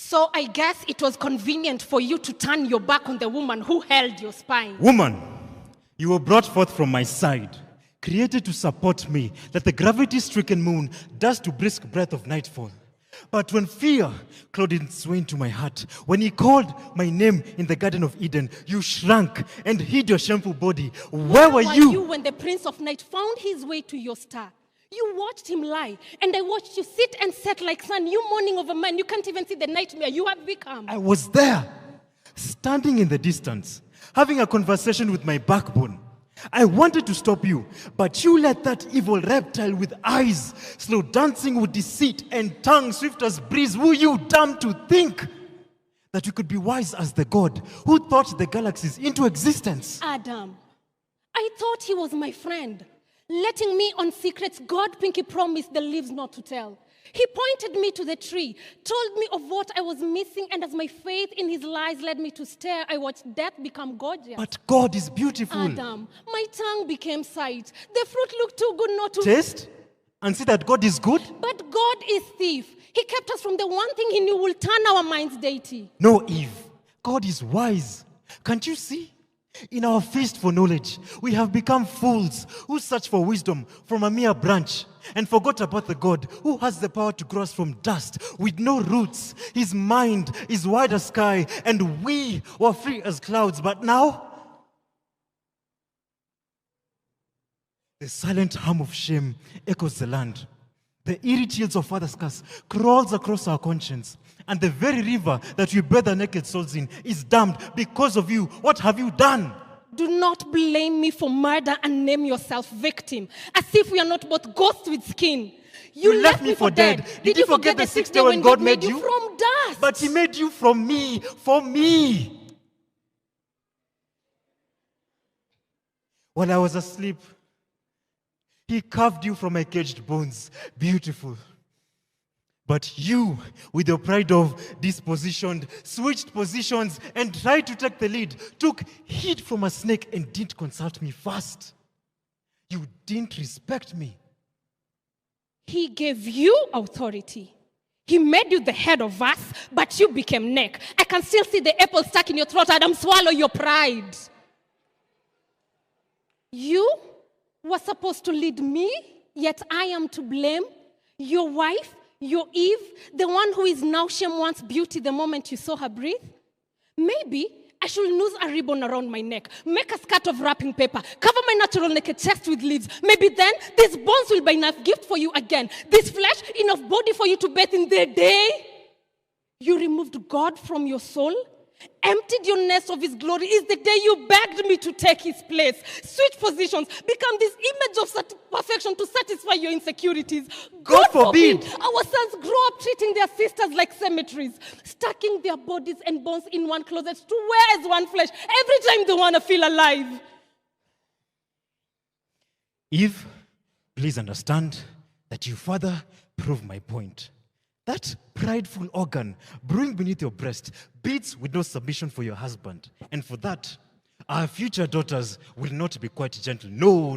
So I guess it was convenient for you to turn your back on the woman who held your spine. Woman, you were brought forth from my side, created to support me, that the gravity-stricken moon does to brisk breath of nightfall. But when fear clawed its way into my heart, when he called my name in the Garden of Eden, you shrank and hid your shameful body. Where were you? When the Prince of Night found his way to your star? You watched him lie, and I watched you sit and set like sun. You morning of a man, you can't even see the nightmare you have become. I was there, standing in the distance, having a conversation with my backbone. I wanted to stop you, but you let that evil reptile with eyes, slow dancing with deceit and tongue swift as breeze, who you damned to think that you could be wise as the God who thought the galaxies into existence. Adam, I thought he was my friend, letting me on secrets God Pinky promised the leaves not to tell. He pointed me to the tree, told me of what I was missing, and as my faith in his lies led me to stare, I watched death become gorgeous. But God is beautiful. Adam, my tongue became sight. The fruit looked too good not to taste and see that God is good. But God is thief. He kept us from the one thing he knew will turn our minds deity. No, Eve. God is wise. Can't you see? In our feast for knowledge, we have become fools who search for wisdom from a mere branch and forgot about the God who has the power to grow us from dust with no roots. His mind is wide as sky, and we were free as clouds. But now, the silent hum of shame echoes the land. The eerie chills of Father's curse crawls across our conscience. And the very river that we bathe our naked souls in is damned because of you. What have you done? Do not blame me for murder and name yourself victim, as if we are not both ghosts with skin. You left me for dead. Did you forget the sixth day when God made you? From dust. But he made you from me, for me. While I was asleep, he carved you from my caged bones. Beautiful. But you, with your pride of dispositioned, switched positions and tried to take the lead, took heed from a snake and didn't consult me first. You didn't respect me. He gave you authority. He made you the head of us, but you became neck. I can still see the apple stuck in your throat. Adam, swallow your pride. You were supposed to lead me, yet I am to blame. Your wife, your Eve, the one who is now shame once beauty the moment you saw her breathe? Maybe I should noose a ribbon around my neck, make a skirt of wrapping paper, cover my natural naked chest with leaves. Maybe then these bones will be enough gift for you again. This flesh, enough body for you to bathe in the day. You removed God from your soul, emptied your nest of his glory. Is the day you begged me to take his place. Switch positions, become this image of perfection to satisfy your insecurities. God forbid our sons grow up treating their sisters like cemeteries, stacking their bodies and bones in one closet to wear as one flesh every time they want to feel alive. Eve, please understand that you further prove my point. That prideful organ brewing beneath your breast beats with no submission for your husband. And for that, our future daughters will not be quite gentle. No.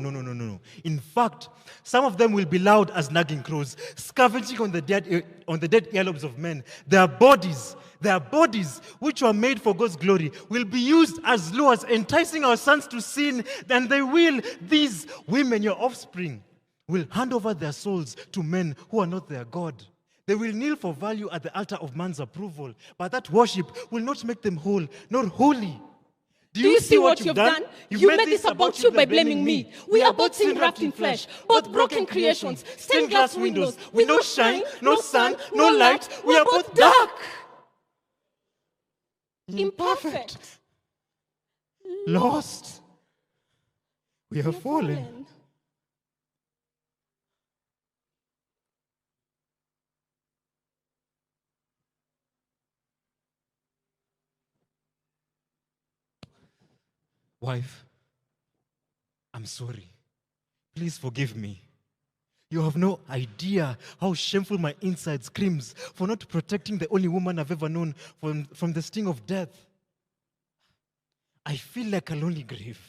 In fact, some of them will be loud as nagging crows, scavenging on the dead earlobes of men. Their bodies, which were made for God's glory, will be used as lures, enticing our sons to sin. Then these women, your offspring, will hand over their souls to men who are not their God. They will kneel for value at the altar of man's approval, but that worship will not make them whole, nor holy. Do you see what you've done? You made this about you by blaming me. We are both sin wrapped in flesh, both broken creations, stained glass windows, with no shine, no sun, no light. We are both dark, imperfect, lost. We have fallen. Wife, I'm sorry. Please forgive me. You have no idea how shameful my inside screams for not protecting the only woman I've ever known from the sting of death. I feel like a lonely grave,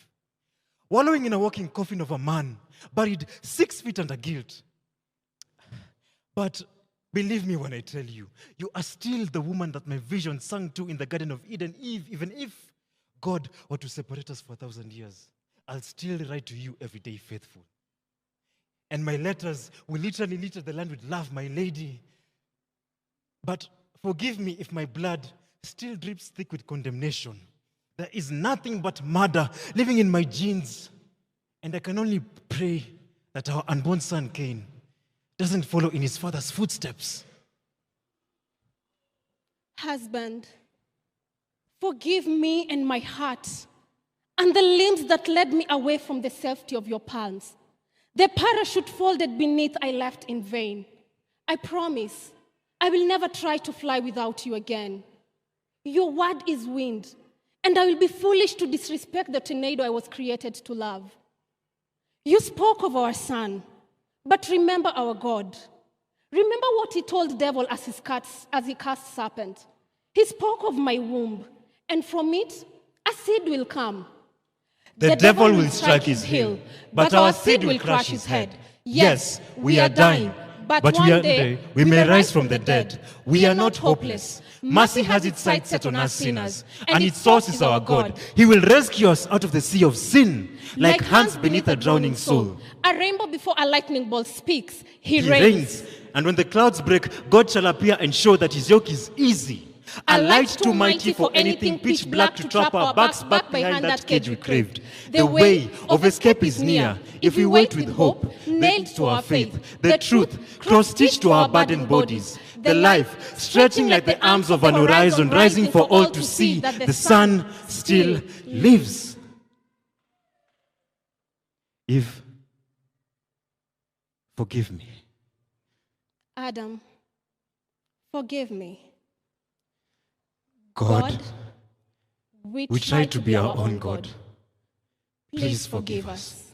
wallowing in a walking coffin of a man, buried 6 feet under guilt. But Believe me when I tell you, you are still the woman that my vision sang to in the Garden of Eden. Even if God were to separate us for 1,000 years, I'll still write to you every day faithful. And my letters will literally litter the land with love, my lady. But forgive me if my blood still drips thick with condemnation. There is nothing but murder living in my genes. And I can only pray that our unborn son, Cain, doesn't follow in his father's footsteps. Husband, forgive me and my heart and the limbs that led me away from the safety of your palms. The parachute folded beneath I left in vain. I promise I will never try to fly without you again. Your word is wind, and I will be foolish to disrespect the tornado I was created to love. You spoke of our son, but remember our God. Remember what he told the devil as he cast serpent. He spoke of my womb, and from it a seed will come. The devil will strike his heel, but our seed will crush his head. Yes, we are dying, but one day we may rise from the dead. We are not hopeless. Mercy has its sights set on us sinners, and its source is our God. He will rescue us out of the sea of sin, like hands beneath a drowning soul. A rainbow before a lightning bolt speaks. He He reigns. reigns, and when the clouds break, God shall appear and show that his yoke is easy. A light too mighty for anything pitch black to trap our backs back behind that cage we craved. The way of escape is near, if we wait with hope, nailed to our faith. The truth, cross-stitched to our burdened bodies. The life, stretching like the arms of an horizon, rising for all to see. The sun still lives. Eve, forgive me. Adam, forgive me. God, we we try to be our own God. Please forgive us.